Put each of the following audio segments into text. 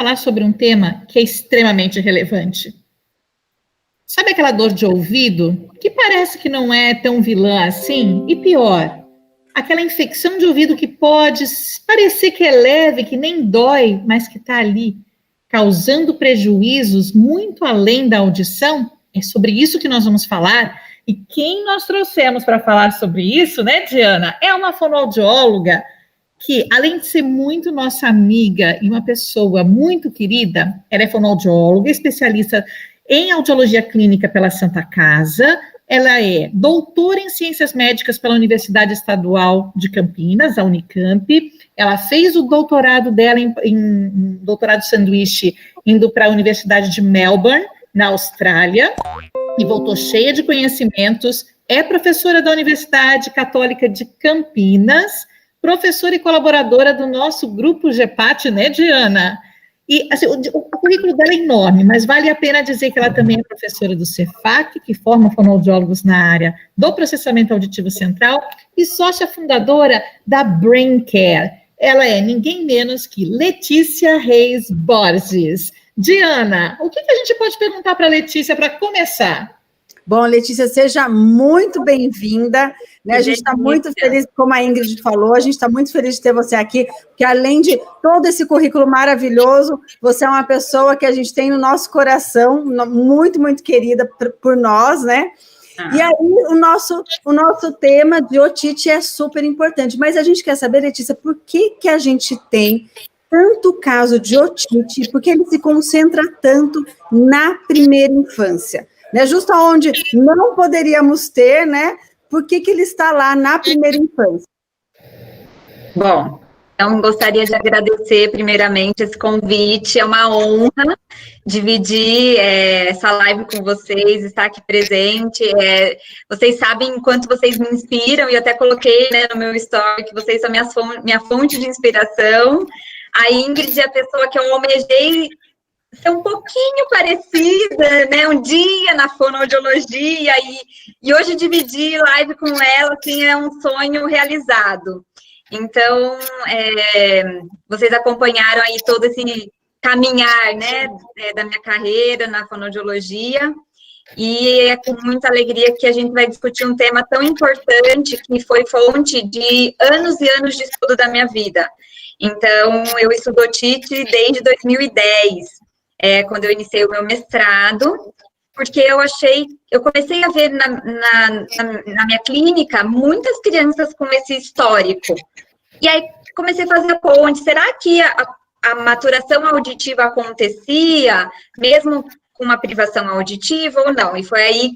falar sobre um tema que é extremamente relevante. Sabe aquela dor de ouvido que parece que não é tão vilã assim? E pior, aquela infecção de ouvido que pode parecer que é leve, que nem dói, mas que está ali, causando prejuízos muito além da audição? É sobre isso que nós vamos falar. E quem nós trouxemos para falar sobre isso, né, Diana? É uma fonoaudióloga que, além de ser muito nossa amiga e uma pessoa muito querida, ela é fonoaudióloga, especialista em audiologia clínica pela Santa Casa. Ela é doutora em ciências médicas pela Universidade Estadual de Campinas, a Unicamp. Ela fez o doutorado dela em doutorado sanduíche, indo para a Universidade de Melbourne, na Austrália, e voltou cheia de conhecimentos. É professora da Universidade Católica de Campinas, professora e colaboradora do nosso grupo GEPAT, né, Diana? E assim, o currículo dela é enorme, mas vale a pena dizer que ela também é professora do Cefac, que forma fonoaudiólogos na área do processamento auditivo central, e sócia fundadora da Brain Care. Ela é ninguém menos que Letícia Reis Borges. Diana, o que a gente pode perguntar para a Letícia para começar? Bom, Letícia, seja muito bem-vinda, né? A gente está muito feliz, como a Ingrid falou, a gente está muito feliz de ter você aqui, porque além de todo esse currículo maravilhoso, você é uma pessoa que a gente tem no nosso coração, muito, muito querida por nós, né? E aí, o nosso tema de otite é super importante, mas a gente quer saber, Letícia, por que a gente tem tanto caso de otite, porque ele se concentra tanto na primeira infância? Né, justo onde não poderíamos ter, né? Por que ele está lá na primeira infância? Bom, então gostaria de agradecer primeiramente esse convite, é uma honra dividir essa live com vocês, estar aqui presente. Vocês sabem o quanto vocês me inspiram, e eu até coloquei, né, no meu story que vocês são minha fonte de inspiração. A Ingrid é a pessoa que eu almejei ser um pouquinho parecida, né, um dia na fonoaudiologia, e hoje dividir live com ela, assim, é um sonho realizado. Então, vocês acompanharam aí todo esse caminhar, né, da minha carreira na fonoaudiologia, e é com muita alegria que a gente vai discutir um tema tão importante, que foi fonte de anos e anos de estudo da minha vida. Então, eu estudo otite desde 2010, quando eu iniciei o meu mestrado, porque eu comecei a ver na minha clínica muitas crianças com esse histórico. E aí comecei a fazer a ponte, será que a maturação auditiva acontecia, mesmo com uma privação auditiva ou não? E foi aí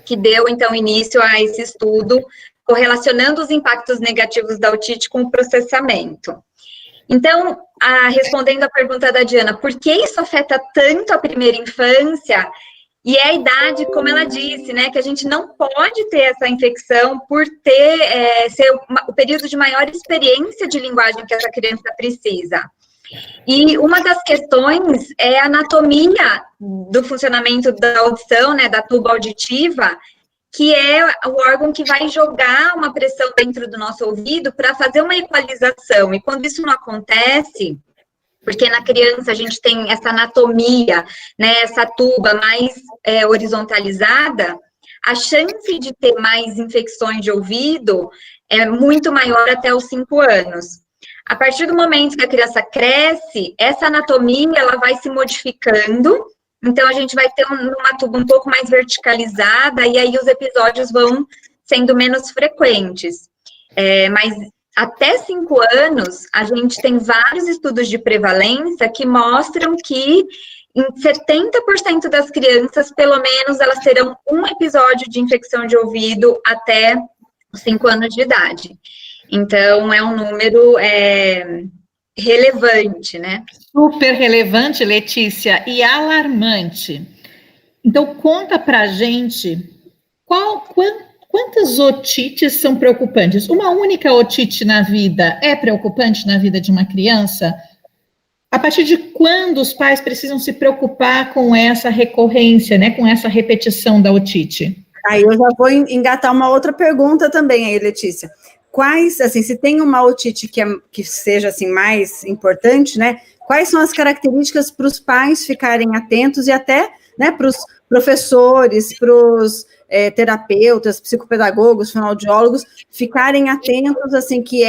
que deu, então, início a esse estudo, correlacionando os impactos negativos da otite com o processamento. Então, respondendo à pergunta da Diana, por que isso afeta tanto a primeira infância? E é a idade, como ela disse, né, que a gente não pode ter essa infecção por ser o período de maior experiência de linguagem que essa criança precisa. E uma das questões é a anatomia do funcionamento da audição, né, da tuba auditiva, que é o órgão que vai jogar uma pressão dentro do nosso ouvido para fazer uma equalização. E quando isso não acontece, porque na criança a gente tem essa anatomia, né, essa tuba mais horizontalizada, a chance de ter mais infecções de ouvido é muito maior até os 5 anos. A partir do momento que a criança cresce, essa anatomia ela vai se modificando. Então, a gente vai ter uma tuba um pouco mais verticalizada, e aí os episódios vão sendo menos frequentes. Mas até 5 anos, a gente tem vários estudos de prevalência que mostram que em 70% das crianças, pelo menos, elas terão um episódio de infecção de ouvido até os 5 anos de idade. Então, é um número relevante, né? Super relevante, Letícia, e alarmante. Então, conta pra gente quantas otites são preocupantes. Uma única otite na vida é preocupante na vida de uma criança? A partir de quando os pais precisam se preocupar com essa recorrência, né, com essa repetição da otite? Aí eu já vou engatar uma outra pergunta também aí, Letícia. Quais, assim, se tem uma otite que seja, assim, mais importante, né, quais são as características para os pais ficarem atentos e até, né, para os professores, para os terapeutas, psicopedagogos, fonoaudiólogos, ficarem atentos, assim, que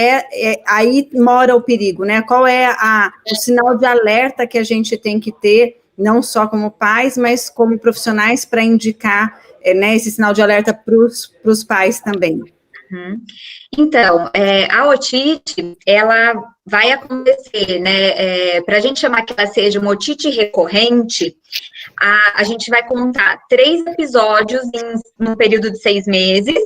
aí mora o perigo, né? Qual é o sinal de alerta que a gente tem que ter, não só como pais, mas como profissionais, para indicar, né, esse sinal de alerta para os pais também. Então, a otite, ela vai acontecer, né, para a gente chamar que ela seja uma otite recorrente, a gente vai contar 3 episódios num período de 6 meses,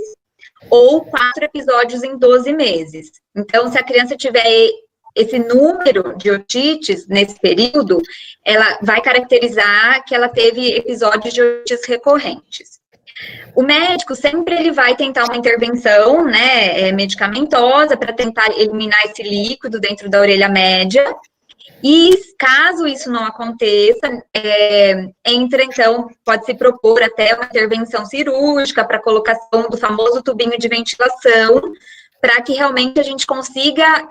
ou 4 episódios em 12 meses. Então, se a criança tiver esse número de otites nesse período, ela vai caracterizar que ela teve episódios de otites recorrentes. O médico sempre ele vai tentar uma intervenção, né, medicamentosa para tentar eliminar esse líquido dentro da orelha média. E caso isso não aconteça, então pode-se propor até uma intervenção cirúrgica para colocação do famoso tubinho de ventilação, para que realmente a gente consiga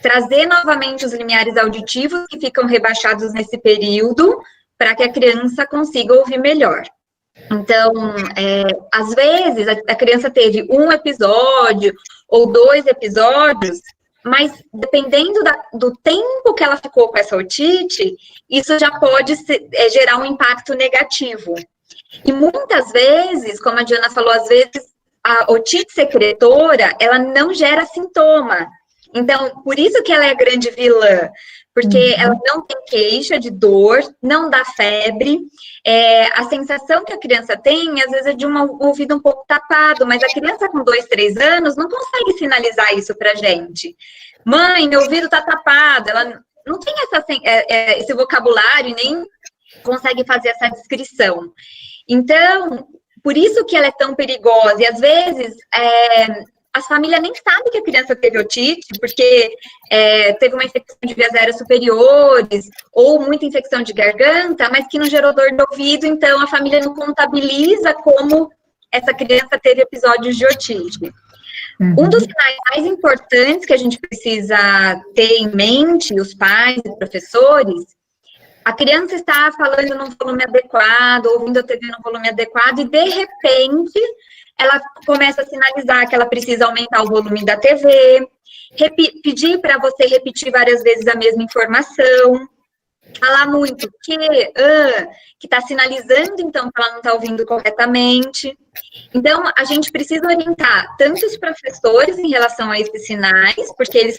trazer novamente os limiares auditivos que ficam rebaixados nesse período, para que a criança consiga ouvir melhor. Então, às vezes, a criança teve um episódio ou 2 episódios, mas dependendo do tempo que ela ficou com essa otite, isso já pode gerar um impacto negativo. E muitas vezes, como a Diana falou, às vezes a otite secretora, ela não gera sintoma. Então, por isso que ela é a grande vilã, porque ela não tem queixa de dor, não dá febre, a sensação que a criança tem, às vezes, é de um ouvido um pouco tapado, mas a criança com 2, 3 anos não consegue sinalizar isso pra gente. Mãe, meu ouvido tá tapado, ela não tem esse vocabulário e nem consegue fazer essa descrição. Então, por isso que ela é tão perigosa, e às vezes as famílias nem sabem que a criança teve otite, porque teve uma infecção de vias aéreas superiores, ou muita infecção de garganta, mas que não gerou dor de ouvido, então a família não contabiliza como essa criança teve episódios de otite. Um dos sinais mais importantes que a gente precisa ter em mente, os pais e professores, a criança está falando num volume adequado, ouvindo a TV num volume adequado, e de repente ela começa a sinalizar que ela precisa aumentar o volume da TV, pedir para você repetir várias vezes a mesma informação, falar muito que está sinalizando, então, que ela não está ouvindo corretamente. Então, a gente precisa orientar tanto os professores em relação a esses sinais, porque eles,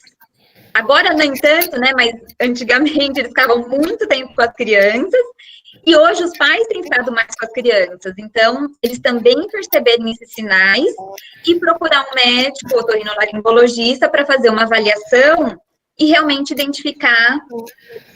agora nem tanto, né, mas antigamente eles ficavam muito tempo com as crianças, e hoje os pais têm estado mais com as crianças, então eles também perceberem esses sinais e procurar um médico, otorrinolaringologista, para fazer uma avaliação e realmente identificar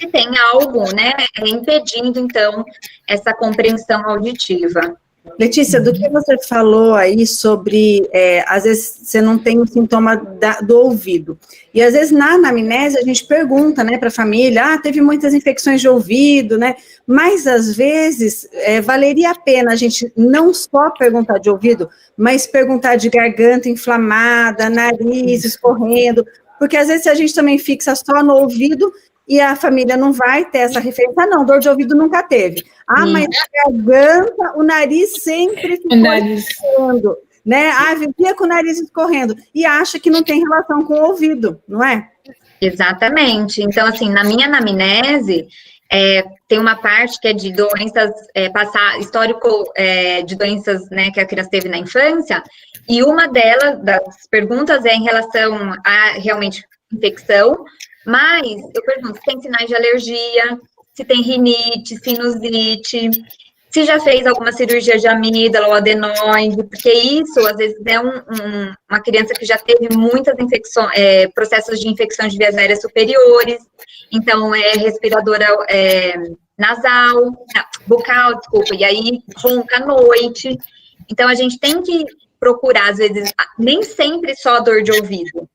se tem algo, né, impedindo, então, essa compreensão auditiva. Letícia, do que você falou aí sobre, às vezes, você não tem o sintoma do ouvido, e às vezes na anamnese a gente pergunta, né, para a família, teve muitas infecções de ouvido, né, mas às vezes valeria a pena a gente não só perguntar de ouvido, mas perguntar de garganta inflamada, nariz escorrendo, porque às vezes a gente também fixa só no ouvido e a família não vai ter essa referência. Não, dor de ouvido nunca teve. Mas a garganta, o nariz sempre ficou escorrendo, né? Vivia com o nariz escorrendo e acha que não tem relação com o ouvido, não é? Exatamente. Então, assim, na minha anamnese, tem uma parte que é de doenças, histórico de doenças, né, que a criança teve na infância, e uma delas, das perguntas, é em relação a, realmente, infecção, mas eu pergunto se tem sinais de alergia, se tem rinite, sinusite, se já fez alguma cirurgia de amígdala ou adenoide, porque isso, às vezes, é uma criança que já teve muitas infecções, processos de infecção de vias aéreas superiores, então é respiradora nasal, bucal, desculpa, e aí ronca à noite. Então, a gente tem que procurar, às vezes, nem sempre só dor de ouvido,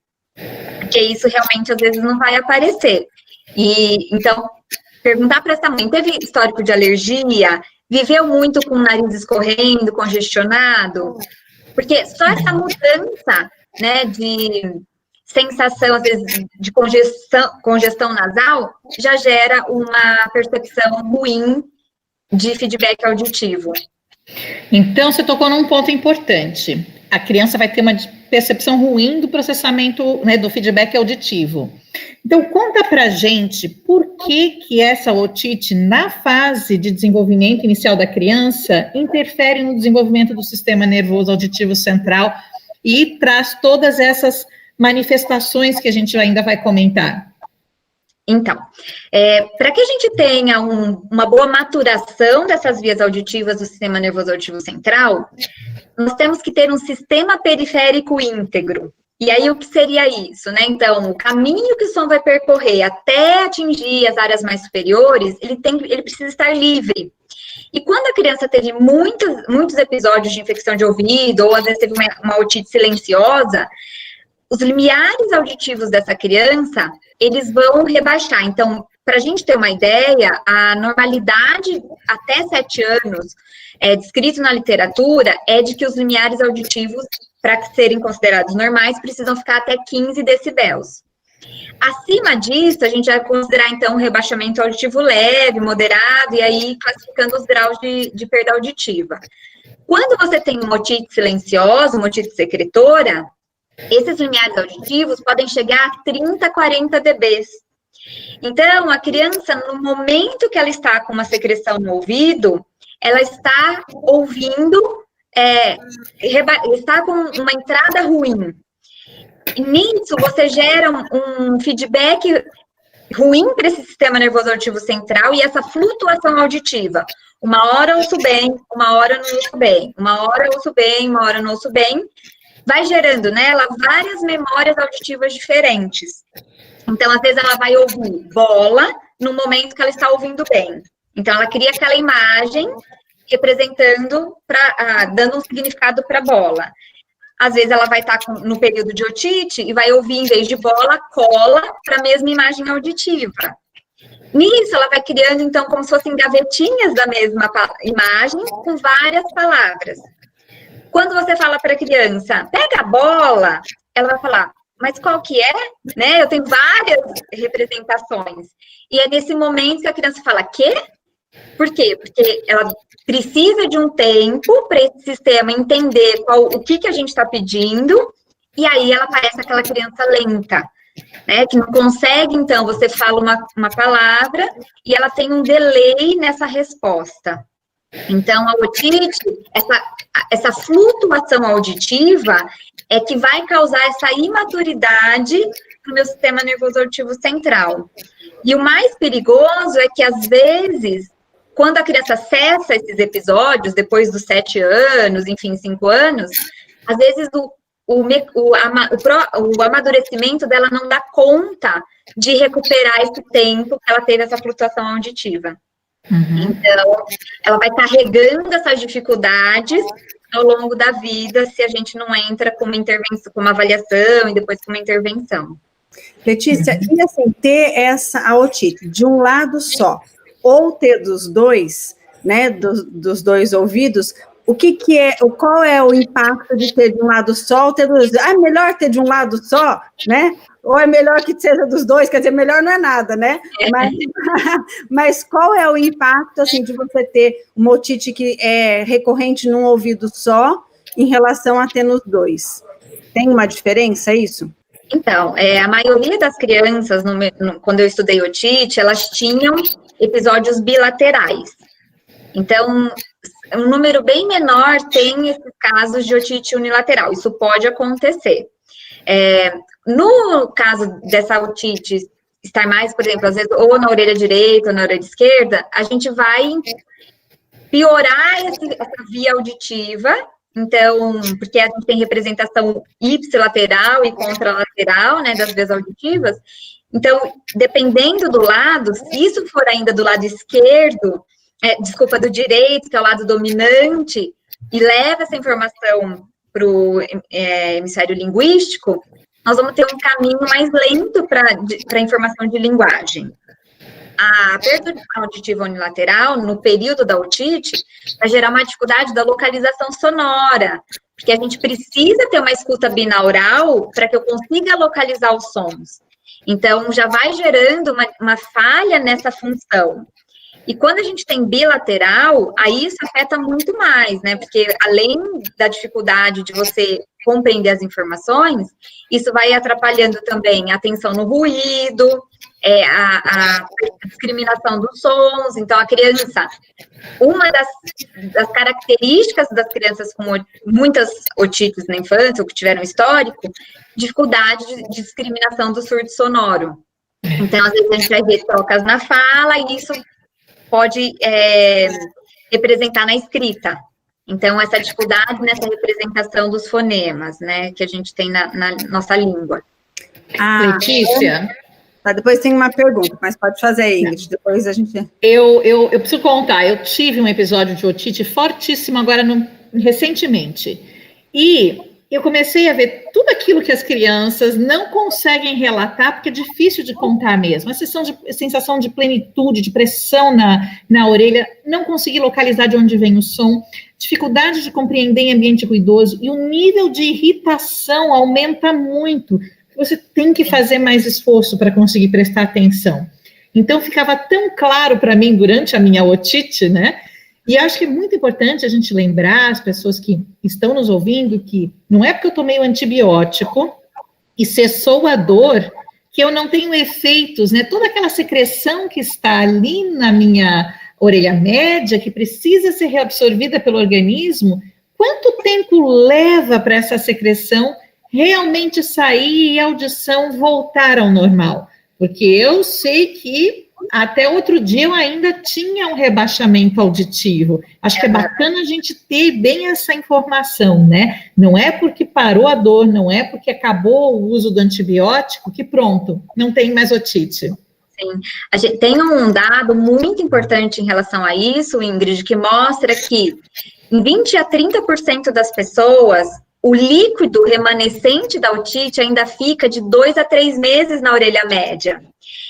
porque isso realmente, às vezes, não vai aparecer. E, então, perguntar para essa mãe, teve histórico de alergia? Viveu muito com o nariz escorrendo, congestionado? Porque só essa mudança, né, sensação, às vezes, de congestão nasal, já gera uma percepção ruim de feedback auditivo. Então, você tocou num ponto importante. A criança vai ter uma percepção ruim do processamento, né, do feedback auditivo. Então, conta pra gente por que essa otite, na fase de desenvolvimento inicial da criança, interfere no desenvolvimento do sistema nervoso auditivo central e traz todas essas manifestações que a gente ainda vai comentar. Então, para que a gente tenha uma boa maturação dessas vias auditivas do sistema nervoso auditivo central, nós temos que ter um sistema periférico íntegro. E aí, o que seria isso, né? Então, o caminho que o som vai percorrer até atingir as áreas mais superiores, ele precisa estar livre. E quando a criança teve muitos episódios de infecção de ouvido, ou às vezes teve uma otite silenciosa, os limiares auditivos dessa criança, eles vão rebaixar. Então, para a gente ter uma ideia, a normalidade até 7 anos, descrito na literatura, é de que os limiares auditivos, para serem considerados normais, precisam ficar até 15 decibéis. Acima disso, a gente vai considerar, então, um rebaixamento auditivo leve, moderado, e aí classificando os graus de perda auditiva. Quando você tem uma otite silenciosa, uma otite secretora, esses limiares auditivos podem chegar a 30, 40 dBs. Então, a criança, no momento que ela está com uma secreção no ouvido, ela está ouvindo, está com uma entrada ruim. E nisso, você gera um feedback ruim para esse sistema nervoso auditivo central e essa flutuação auditiva. Uma hora eu ouço bem, uma hora eu não ouço bem, uma hora eu ouço bem, uma hora eu não ouço bem. Vai gerando nela várias memórias auditivas diferentes. Então, às vezes, ela vai ouvir bola no momento que ela está ouvindo bem. Então, ela cria aquela imagem representando, dando um significado para bola. Às vezes, ela vai estar no período de otite e vai ouvir, em vez de bola, cola para a mesma imagem auditiva. Nisso, ela vai criando, então, como se fossem gavetinhas da mesma imagem, com várias palavras. Quando você fala para a criança, pega a bola, ela vai falar, mas qual que é? Né? Eu tenho várias representações. E é nesse momento que a criança fala, quê? Por quê? Porque ela precisa de um tempo para esse sistema entender o que a gente está pedindo, e aí ela parece aquela criança lenta, né? Que não consegue, então, você fala uma palavra, e ela tem um delay nessa resposta. Então, a otite, essa flutuação auditiva é que vai causar essa imaturidade no meu sistema nervoso auditivo central. E o mais perigoso é que, às vezes, quando a criança cessa esses episódios, depois dos 7 anos, enfim, 5 anos, às vezes o amadurecimento dela não dá conta de recuperar esse tempo que ela teve essa flutuação auditiva. Uhum. Então, ela vai carregando essas dificuldades ao longo da vida se a gente não entra com uma intervenção, com uma avaliação e depois com uma intervenção. Letícia, e assim, ter a otite de um lado só, ou ter dos dois, né, dos dois ouvidos, qual é o impacto de ter de um lado só ou ter dos dois? É melhor ter de um lado só, né? Ou é melhor que seja dos dois? Quer dizer, melhor não é nada, né? Mas qual é o impacto, assim, de você ter uma otite que é recorrente num ouvido só em relação a ter nos dois? Tem uma diferença isso? Então, a maioria das crianças, quando eu estudei otite, elas tinham episódios bilaterais. Então, um número bem menor tem esses casos de otite unilateral. Isso pode acontecer. No caso dessa otite estar mais, por exemplo, às vezes, ou na orelha direita ou na orelha esquerda, a gente vai piorar essa via auditiva. Então, porque a gente tem representação ipsilateral e contralateral, né, das vias auditivas. Então, dependendo do lado, se isso for ainda do lado esquerdo, do direito, que é o lado dominante, e leva essa informação para o hemisfério linguístico, nós vamos ter um caminho mais lento para a informação de linguagem. A perda auditiva unilateral, no período da otite, vai gerar uma dificuldade da localização sonora, porque a gente precisa ter uma escuta binaural para que eu consiga localizar os sons. Então, já vai gerando uma falha nessa função. E quando a gente tem bilateral, aí isso afeta muito mais, né? Porque além da dificuldade de você compreender as informações, isso vai atrapalhando também a atenção no ruído, a discriminação dos sons. Então, a criança, uma das características das crianças com muitas otites na infância, ou que tiveram histórico, dificuldade de discriminação do surdo sonoro. Então, às vezes, a gente vai ver trocas na fala, e isso pode representar na escrita. Então, essa dificuldade nessa representação dos fonemas, né, que a gente tem na nossa língua. Letícia? Tá, depois tem uma pergunta, mas pode fazer, Ingrid, depois a gente... Eu preciso contar, eu tive um episódio de otite fortíssimo agora, recentemente, e eu comecei a ver tudo aquilo que as crianças não conseguem relatar, porque é difícil de contar mesmo. A sensação de plenitude, de pressão na orelha, não conseguir localizar de onde vem o som, dificuldade de compreender em ambiente ruidoso, e o nível de irritação aumenta muito. Você tem que fazer mais esforço para conseguir prestar atenção. Então, ficava tão claro para mim durante a minha otite, né? E acho que é muito importante a gente lembrar, as pessoas que estão nos ouvindo, que não é porque eu tomei o antibiótico e cessou a dor, que eu não tenho efeitos, né? Toda aquela secreção que está ali na minha orelha média, que precisa ser reabsorvida pelo organismo, quanto tempo leva para essa secreção realmente sair e a audição voltar ao normal? Porque eu sei que até outro dia eu ainda tinha um rebaixamento auditivo. Acho que é bacana a gente ter bem essa informação, né? Não é porque parou a dor, não é porque acabou o uso do antibiótico que pronto, não tem mais otite. Sim, a gente tem um dado muito importante em relação a isso, Ingrid, que mostra que em 20 a 30% das pessoas, o líquido remanescente da otite ainda fica de 2 a 3 meses na orelha média.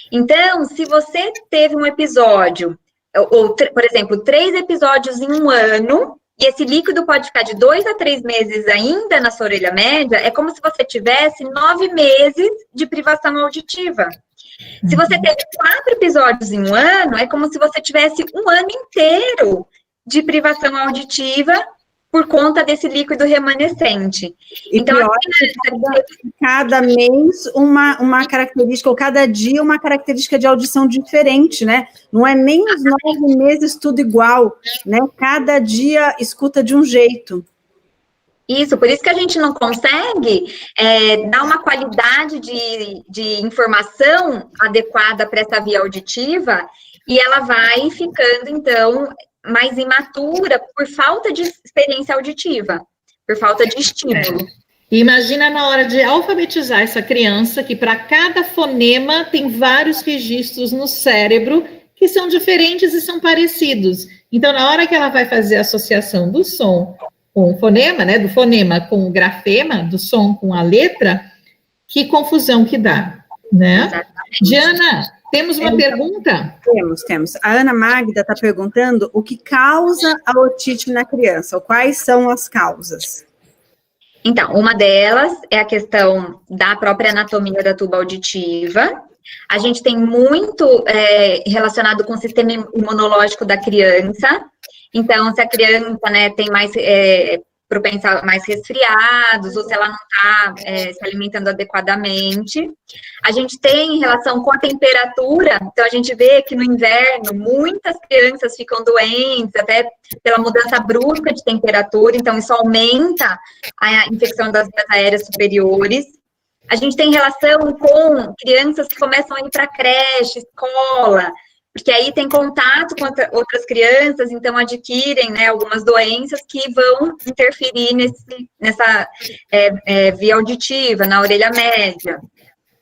Então, se você teve um episódio, por exemplo, 3 episódios em um ano, e esse líquido pode ficar de 2 a 3 meses ainda na sua orelha média, é como se você tivesse 9 meses de privação auditiva. Se você teve 4 episódios em um ano, é como se você tivesse um ano inteiro de privação auditiva por conta desse líquido remanescente. E então, pior, cada mês uma característica, ou cada dia uma característica de audição diferente, né? Não é nem os 9 meses tudo igual, né? Cada dia escuta de um jeito. Isso, por isso que a gente não consegue dar uma qualidade de informação adequada para essa via auditiva, e ela vai ficando, então, mais imatura por falta de experiência auditiva, por falta de estímulo. E imagina na hora de alfabetizar essa criança, que para cada fonema tem vários registros no cérebro que são diferentes e são parecidos. Então, na hora que ela vai fazer a associação do som com o fonema, né, do fonema com o grafema, do som com a letra, que confusão que dá, né? Exatamente. Diana, temos uma pergunta? Temos. A Ana Magda está perguntando o que causa a otite na criança, ou quais são as causas? Então, uma delas é a questão da própria anatomia da tuba auditiva. A gente tem muito relacionado com o sistema imunológico da criança. Então, se a criança, né, tem mais propensa a mais resfriados, ou se ela não está se alimentando adequadamente. A gente tem relação com a temperatura, então a gente vê que no inverno muitas crianças ficam doentes, até pela mudança brusca de temperatura, então isso aumenta a infecção das vias aéreas superiores. A gente tem relação com crianças que começam a ir para creche, escola, porque aí tem contato com outras crianças, então adquirem, né, algumas doenças que vão interferir nessa via auditiva, na orelha média.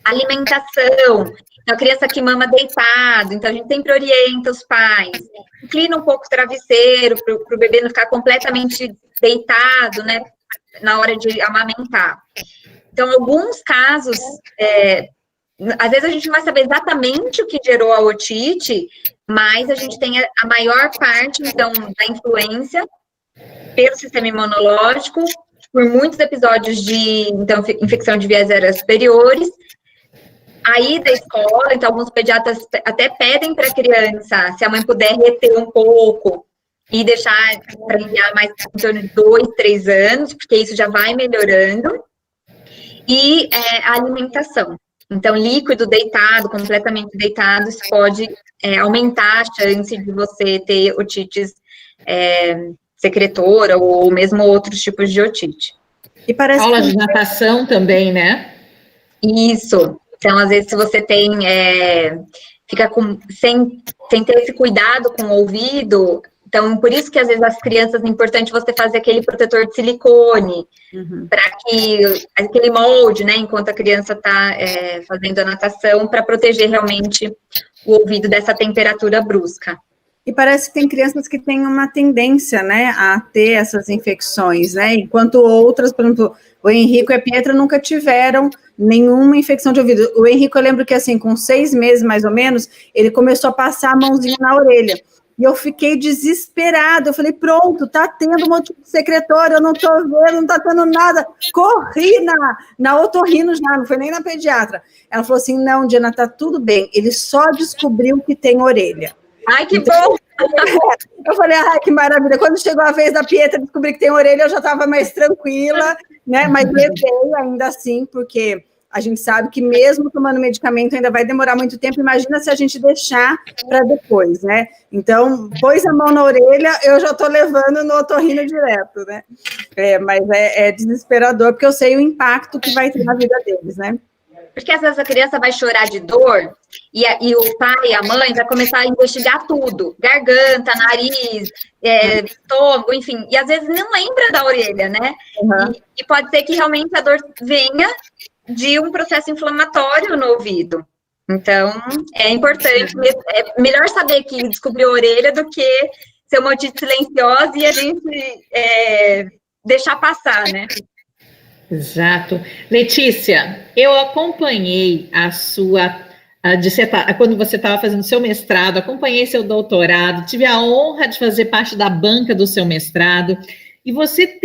Alimentação, então a criança que mama deitado, então a gente sempre orienta os pais, inclina um pouco o travesseiro para o bebê não ficar completamente deitado, né, na hora de amamentar. Então, alguns casos, às vezes a gente não vai saber exatamente o que gerou a otite, mas a gente tem a maior parte, então, da influência pelo sistema imunológico, por muitos episódios de então, infecção de vias aéreas superiores. Aí da escola, então alguns pediatras até pedem para a criança, se a mãe puder reter um pouco e deixar para enviar mais em torno de 2, 3 anos, porque isso já vai melhorando. E a alimentação. Então, líquido deitado, completamente deitado, isso pode aumentar a chance de você ter otites secretora ou mesmo outros tipos de otite. E parece Aula de natação também, né? Isso. Então, às vezes, se você tem, fica sem ter esse cuidado com o ouvido, então, por isso que, às vezes, as crianças, é importante você fazer aquele protetor de silicone, para que, aquele molde, né, enquanto a criança está fazendo a natação, para proteger realmente o ouvido dessa temperatura brusca. E parece que tem crianças que têm uma tendência, né, a ter essas infecções, né, enquanto outras, por exemplo, o Henrico e a Pietra nunca tiveram nenhuma infecção de ouvido. O Henrico, eu lembro que, assim, com 6 meses, mais ou menos, ele começou a passar a mãozinha na orelha. E eu fiquei desesperada, eu falei, pronto, tá tendo uma otite secretória, eu não tô vendo, não tá tendo nada. Corri na otorrino já, não foi nem na pediatra. Ela falou assim, não, Diana, tá tudo bem, ele só descobriu que tem orelha. Ai, que bom! Eu falei, ai, que maravilha. Quando chegou a vez da Pietra descobrir que tem orelha, eu já estava mais tranquila, né? Mas levei ainda assim, porque a gente sabe que mesmo tomando medicamento ainda vai demorar muito tempo. Imagina se a gente deixar para depois, né? Então, pôs a mão na orelha, eu já estou levando no otorrino direto, né? Mas é desesperador, porque eu sei o impacto que vai ter na vida deles, né? Porque às vezes a criança vai chorar de dor e o pai e a mãe vai começar a investigar tudo. Garganta, nariz, estômago, enfim. E às vezes não lembra da orelha, né? Uhum. E pode ser que realmente a dor venha de um processo inflamatório no ouvido. Então, é importante, é melhor saber que descobriu a orelha do que ser uma otite silenciosa e a gente deixar passar, né? Exato. Letícia, eu acompanhei a sua dissertação, quando você estava fazendo seu mestrado, acompanhei seu doutorado, tive a honra de fazer parte da banca do seu mestrado, e você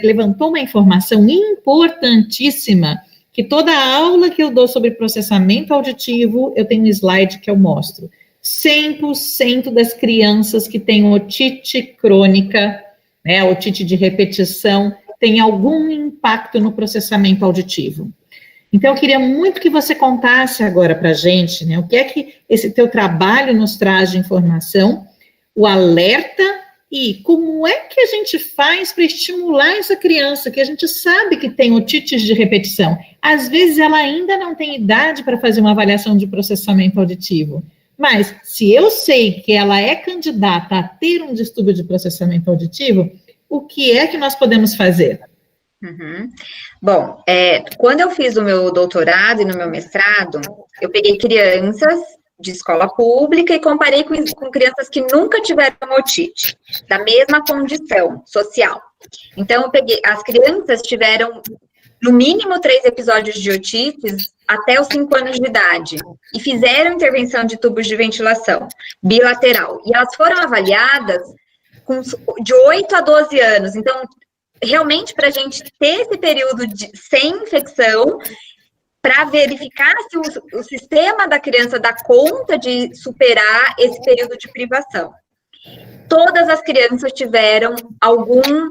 levantou uma informação importantíssima, que toda a aula que eu dou sobre processamento auditivo, eu tenho um slide que eu mostro. 100% das crianças que têm otite crônica, né, otite de repetição, tem algum impacto no processamento auditivo. Então, eu queria muito que você contasse agora para a gente, né, o que é que esse teu trabalho nos traz de informação, o alerta e como é que a gente faz para estimular essa criança, que a gente sabe que tem otites de repetição. Às vezes, ela ainda não tem idade para fazer uma avaliação de processamento auditivo. Mas, se eu sei que ela é candidata a ter um distúrbio de processamento auditivo, o que é que nós podemos fazer? Uhum. Bom, quando eu fiz o meu doutorado e no meu mestrado, eu peguei crianças de escola pública e comparei com crianças que nunca tiveram otite, da mesma condição social. Então, eu peguei, as crianças tiveram, no mínimo, 3 episódios de otites até os 5 anos de idade, e fizeram intervenção de tubos de ventilação bilateral, e elas foram avaliadas de 8 a 12 anos. Então, realmente, para a gente ter esse período sem infecção, para verificar se o sistema da criança dá conta de superar esse período de privação. Todas as crianças tiveram algum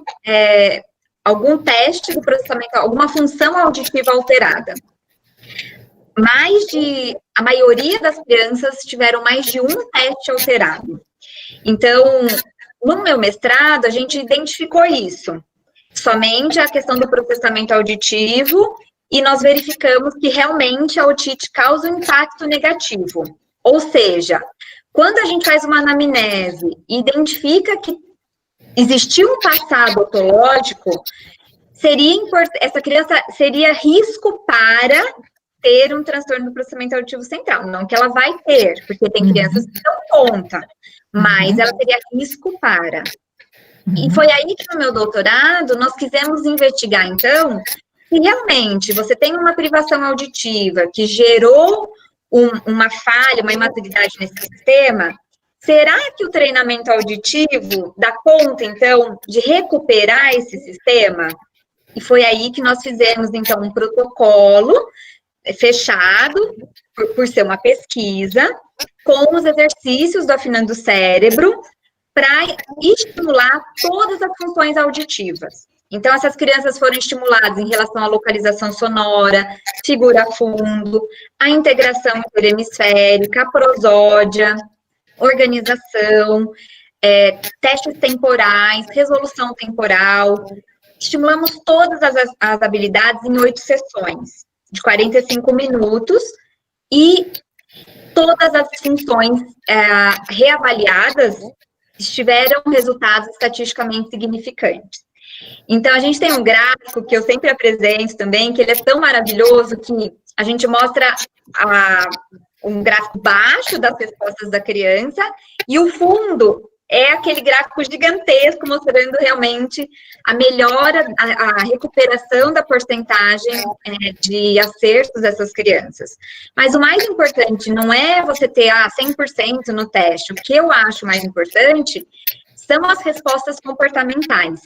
teste do processamento, alguma função auditiva alterada. A maioria das crianças tiveram mais de um teste alterado. Então, no meu mestrado, a gente identificou isso. Somente a questão do processamento auditivo, e nós verificamos que realmente a otite causa um impacto negativo. Ou seja, quando a gente faz uma anamnese e identifica que existiu um passado otológico, essa criança seria risco para ter um transtorno do processamento auditivo central. Não que ela vai ter, porque tem crianças que dão conta, mas ela teria risco para. E foi aí que no meu doutorado nós quisemos investigar, então, se realmente você tem uma privação auditiva que gerou uma falha, uma imaturidade nesse sistema, será que o treinamento auditivo dá conta, então, de recuperar esse sistema? E foi aí que nós fizemos, então, um protocolo fechado, por ser uma pesquisa, com os exercícios do Afinando o Cérebro, para estimular todas as funções auditivas. Então, essas crianças foram estimuladas em relação à localização sonora, figura fundo, a integração interhemisférica, a prosódia, organização, testes temporais, resolução temporal. Estimulamos todas as habilidades em 8 sessões, de 45 minutos, e todas as funções reavaliadas tiveram resultados estatisticamente significantes. Então, a gente tem um gráfico que eu sempre apresento também, que ele é tão maravilhoso que a gente mostra um gráfico baixo das respostas da criança, e o fundo é aquele gráfico gigantesco, mostrando realmente a melhora, a recuperação da porcentagem de acertos dessas crianças. Mas o mais importante não é você ter 100% no teste. O que eu acho mais importante são as respostas comportamentais.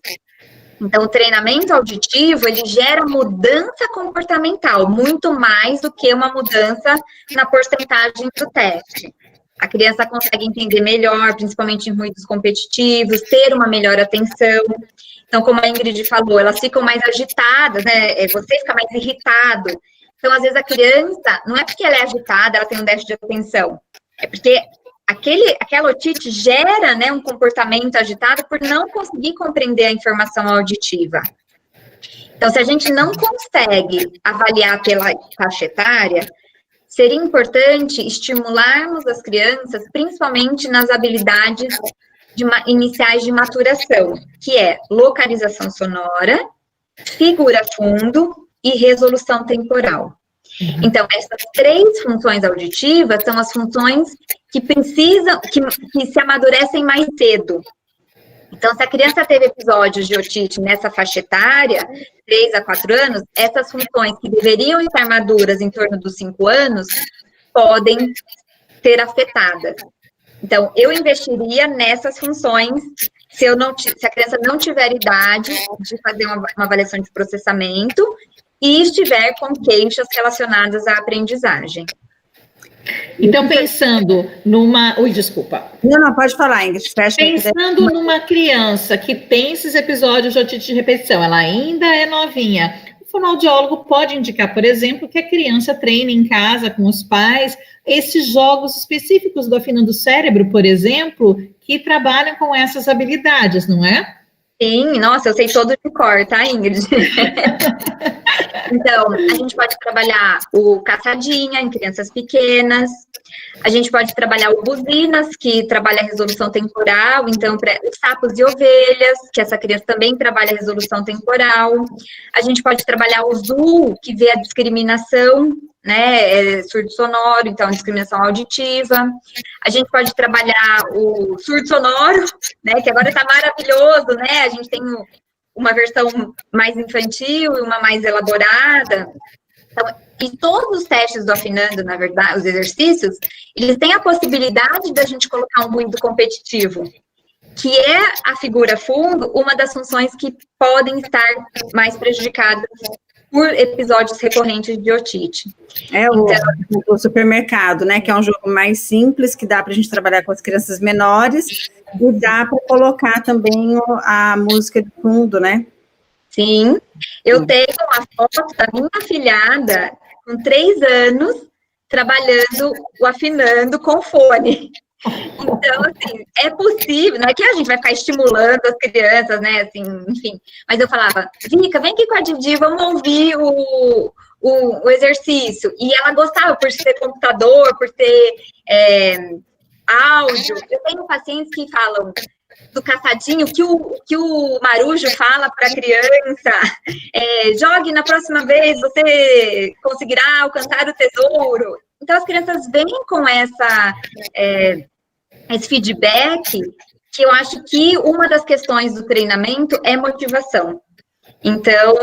Então, o treinamento auditivo, ele gera mudança comportamental, muito mais do que uma mudança na porcentagem do teste. A criança consegue entender melhor, principalmente em ruídos competitivos, ter uma melhor atenção. Então, como a Ingrid falou, elas ficam mais agitadas, né? Você fica mais irritado. Então, às vezes, a criança, não é porque ela é agitada, ela tem um déficit de atenção. É porque aquela otite gera, né, um comportamento agitado por não conseguir compreender a informação auditiva. Então, se a gente não consegue avaliar pela faixa etária, seria importante estimularmos as crianças, principalmente nas habilidades iniciais de maturação, que é localização sonora, figura fundo e resolução temporal. Então, essas 3 funções auditivas são as funções que precisam, que se amadurecem mais cedo. Então, se a criança teve episódios de otite nessa faixa etária, 3 a 4 anos, essas funções que deveriam estar maduras em torno dos 5 anos, podem ser afetadas. Então, eu investiria nessas funções, se a criança não tiver idade de fazer uma avaliação de processamento e estiver com queixas relacionadas à aprendizagem. Então, pensando numa... Ui, desculpa. Não, pode falar, Ingrid. Pensando numa criança que tem esses episódios de otite de repetição, ela ainda é novinha, o fonoaudiólogo pode indicar, por exemplo, que a criança treine em casa com os pais esses jogos específicos do Afinando o Cérebro, por exemplo, que trabalham com essas habilidades, não é? Sim, nossa, eu sei todo de cor, tá, Ingrid? Então, a gente pode trabalhar o caçadinha em crianças pequenas, a gente pode trabalhar o buzinas, que trabalha a resolução temporal, então, os sapos e ovelhas, que essa criança também trabalha a resolução temporal, a gente pode trabalhar o ZUL, que vê a discriminação, né, surdo sonoro, então, discriminação auditiva, a gente pode trabalhar o surdo sonoro, né, que agora está maravilhoso, né, a gente tem uma versão mais infantil e uma mais elaborada. Então, e todos os testes do Afinando, na verdade, os exercícios, eles têm a possibilidade da gente colocar um ruído competitivo, que é a figura fundo, uma das funções que podem estar mais prejudicadas por episódios recorrentes de otite. O supermercado, né, que é um jogo mais simples, que dá para a gente trabalhar com as crianças menores, e dá para colocar também a música de fundo, né? Sim, eu tenho uma foto da minha afilhada com 3 anos, trabalhando o Afinando com fone. Então, assim, é possível, não é que a gente vai ficar estimulando as crianças, né, assim, enfim. Mas eu falava, Vika, vem aqui com a Didi, vamos ouvir o exercício. E ela gostava por ser computador, por ter áudio. Eu tenho pacientes que falam do caçadinho, que o Marujo fala para a criança, jogue na próxima vez, você conseguirá alcançar o tesouro. Então, as crianças vêm com esse feedback, que eu acho que uma das questões do treinamento é motivação. Então,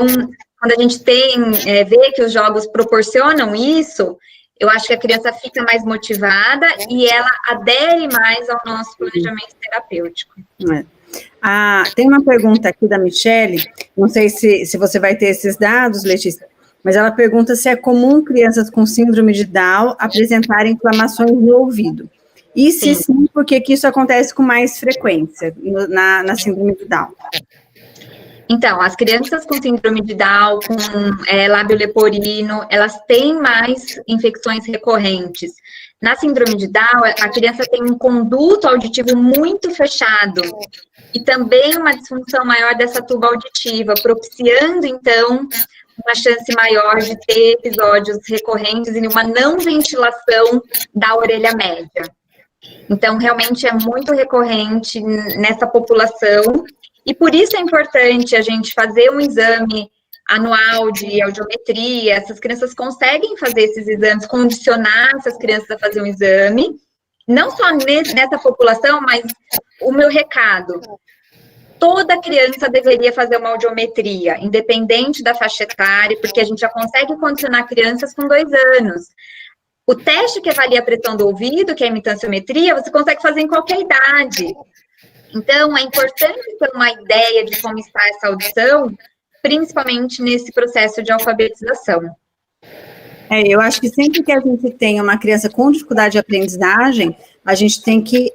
quando a gente vê que os jogos proporcionam isso, eu acho que a criança fica mais motivada e ela adere mais ao nosso planejamento terapêutico. Tem uma pergunta aqui da Michele, não sei se você vai ter esses dados, Letícia, mas ela pergunta se é comum crianças com síndrome de Down apresentarem inflamações no ouvido. E se sim, por que isso acontece com mais frequência na síndrome de Down? Então, as crianças com síndrome de Down, com lábio leporino, elas têm mais infecções recorrentes. Na síndrome de Down, a criança tem um conduto auditivo muito fechado e também uma disfunção maior dessa tuba auditiva, propiciando, então, uma chance maior de ter episódios recorrentes e uma não ventilação da orelha média. Então, realmente é muito recorrente nessa população e por isso é importante a gente fazer um exame anual de audiometria. Essas crianças conseguem fazer esses exames, condicionar essas crianças a fazer um exame, não só nessa população, mas o meu recado, toda criança deveria fazer uma audiometria, independente da faixa etária, porque a gente já consegue condicionar crianças com 2 anos. O teste que avalia a pressão do ouvido, que é a imitanciometria, você consegue fazer em qualquer idade. Então, é importante ter uma ideia de como está essa audição, principalmente nesse processo de alfabetização. Eu acho que sempre que a gente tem uma criança com dificuldade de aprendizagem, a gente tem que,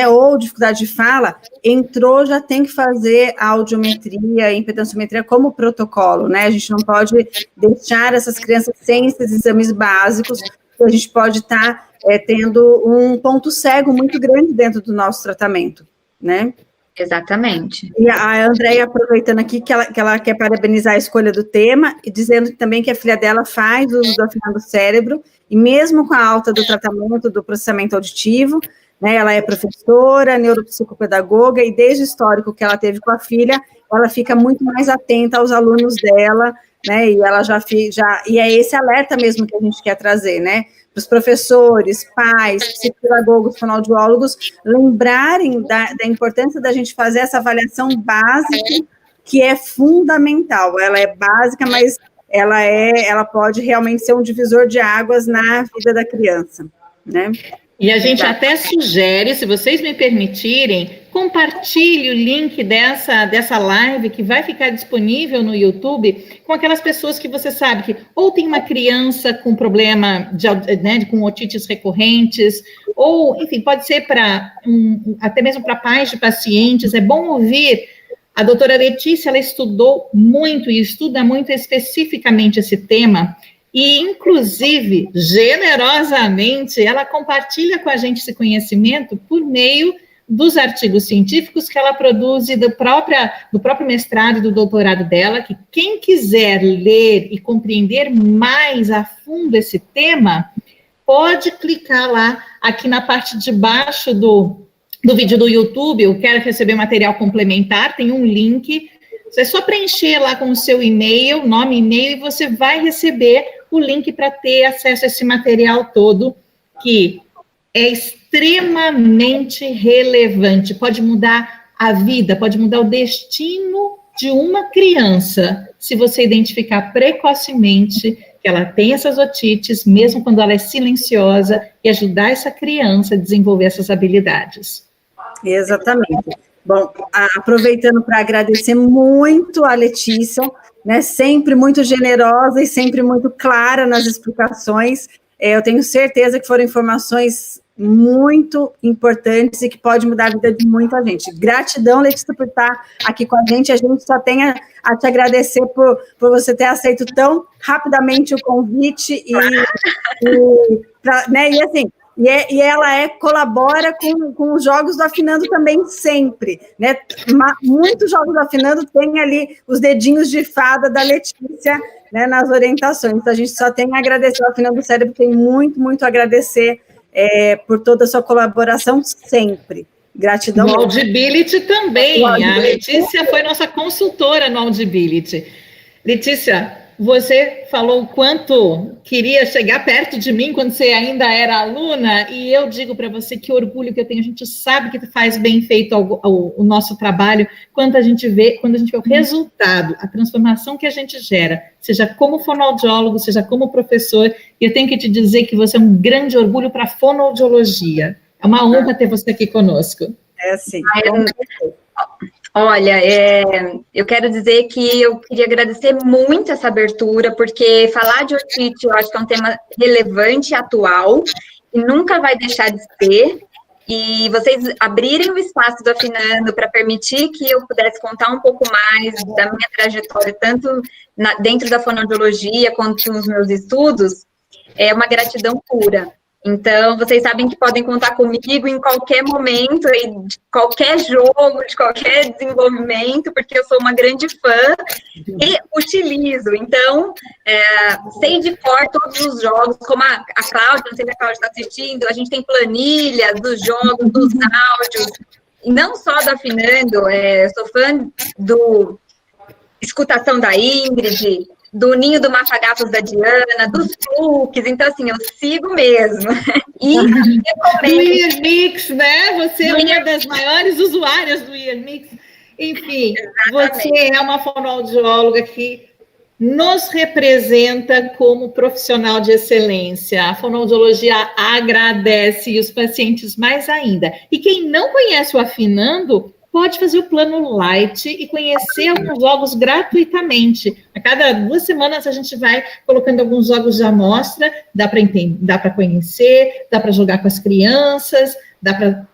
ou dificuldade de fala, já tem que fazer a audiometria, a impedanciometria como protocolo, né? A gente não pode deixar essas crianças sem esses exames básicos, porque a gente pode estar tendo um ponto cego muito grande dentro do nosso tratamento, né? Exatamente. E a Andréia, aproveitando aqui, que ela quer parabenizar a escolha do tema, e dizendo também que a filha dela faz uso do afinado cérebro, e mesmo com a alta do tratamento do processamento auditivo, né, ela é professora, neuropsicopedagoga, e desde o histórico que ela teve com a filha, ela fica muito mais atenta aos alunos dela, né, e ela e é esse alerta mesmo que a gente quer trazer, né, para os professores, pais, psicopedagogos, fonoaudiólogos, lembrarem da importância da gente fazer essa avaliação básica, que é fundamental. Ela é básica, mas ela pode realmente ser um divisor de águas na vida da criança, né? E a gente até sugere, se vocês me permitirem, compartilhe o link dessa live que vai ficar disponível no YouTube com aquelas pessoas que você sabe que ou tem uma criança com problema com otites recorrentes, ou, enfim, pode ser até mesmo para pais de pacientes. É bom ouvir. A doutora Letícia, ela estudou muito e estuda muito especificamente esse tema. E, inclusive, generosamente, ela compartilha com a gente esse conhecimento por meio dos artigos científicos que ela produz do próprio mestrado e do doutorado dela, que quem quiser ler e compreender mais a fundo esse tema, pode clicar lá, aqui na parte de baixo do vídeo do YouTube, eu quero receber material complementar, tem um link, você é só preencher lá com o seu e-mail, nome e e-mail, e você vai receber o link para ter acesso a esse material todo, que é extremamente relevante, pode mudar a vida, pode mudar o destino de uma criança, se você identificar precocemente que ela tem essas otites, mesmo quando ela é silenciosa, e ajudar essa criança a desenvolver essas habilidades. Exatamente. Bom, aproveitando para agradecer muito a Letícia, né, sempre muito generosa e sempre muito clara nas explicações. Eu tenho certeza que foram informações muito importantes e que pode mudar a vida de muita gente. Gratidão, Letícia, por estar aqui com a gente só tem a te agradecer por você ter aceito tão rapidamente o convite e ela colabora com os jogos do Afinando também sempre, né? Muitos jogos do Afinando tem ali os dedinhos de fada da Letícia, né, nas orientações. Então, a gente só tem a agradecer ao Afinando Cérebro, tem muito, muito a agradecer por toda a sua colaboração sempre. Gratidão. No Audibility também. A Letícia foi nossa consultora no Audibility. Letícia, você falou o quanto queria chegar perto de mim quando você ainda era aluna, e eu digo para você que orgulho que eu tenho. A gente sabe que faz bem feito o nosso trabalho quando a gente vê o resultado, a transformação que a gente gera, seja como fonoaudiólogo, seja como professor. E eu tenho que te dizer que você é um grande orgulho para a fonoaudiologia. É uma honra ter você aqui conosco. É sim. Olha, eu quero dizer que eu queria agradecer muito essa abertura, porque falar de otite eu acho que é um tema relevante e atual, e nunca vai deixar de ser, e vocês abrirem o espaço do Afinando para permitir que eu pudesse contar um pouco mais da minha trajetória, tanto dentro da fonoaudiologia quanto nos meus estudos, é uma gratidão pura. Então, vocês sabem que podem contar comigo em qualquer momento, de qualquer jogo, de qualquer desenvolvimento, porque eu sou uma grande fã e utilizo. Então, sei de cor todos os jogos, como a Cláudia, não sei se a Cláudia está assistindo, a gente tem planilhas dos jogos, dos áudios, e não só do Afinando, eu sou fã do Escutação da Ingrid, do Ninho do Mafagafos da Diana, dos Flukes, então assim, eu sigo mesmo. E do Earmix, né? Você é uma das maiores usuárias do Earmix. Enfim, exatamente. Você é uma fonoaudióloga que nos representa como profissional de excelência. A fonoaudiologia agradece e os pacientes mais ainda. E quem não conhece o Afinando, pode fazer o plano Light e conhecer alguns jogos gratuitamente. A cada 2 semanas a gente vai colocando alguns jogos de amostra, dá para conhecer, dá para jogar com as crianças, dá para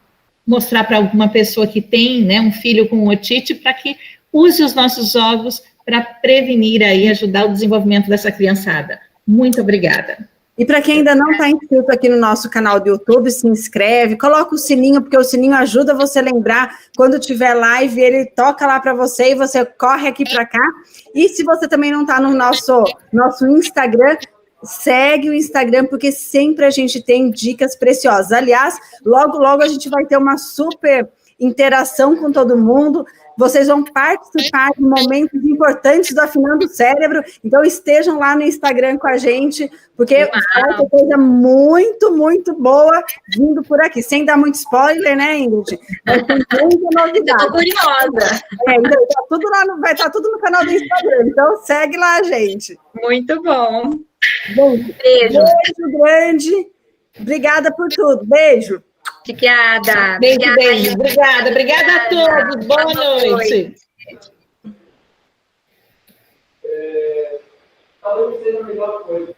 mostrar para alguma pessoa que tem, né, um filho com otite, para que use os nossos jogos para prevenir aí, ajudar o desenvolvimento dessa criançada. Muito obrigada. E para quem ainda não está inscrito aqui no nosso canal do YouTube, se inscreve, coloca o sininho, porque o sininho ajuda você a lembrar quando tiver live, ele toca lá para você e você corre aqui para cá. E se você também não está no nosso Instagram, segue o Instagram, porque sempre a gente tem dicas preciosas. Aliás, logo, logo a gente vai ter uma super interação com todo mundo. Vocês vão participar de momentos importantes do Afinando o Cérebro, então estejam lá no Instagram com a gente, porque vai ter coisa muito, muito boa vindo por aqui, sem dar muito spoiler, né, Ingrid? Vai ter muita novidade. Estou curiosa. Então, vai estar tudo no canal do Instagram, então segue lá a gente. Muito bom. Beijo. Beijo grande. Obrigada por tudo. Beijo. Obrigada. Beijo. Obrigada a todos. Boa noite. Talvez seja a melhor coisa.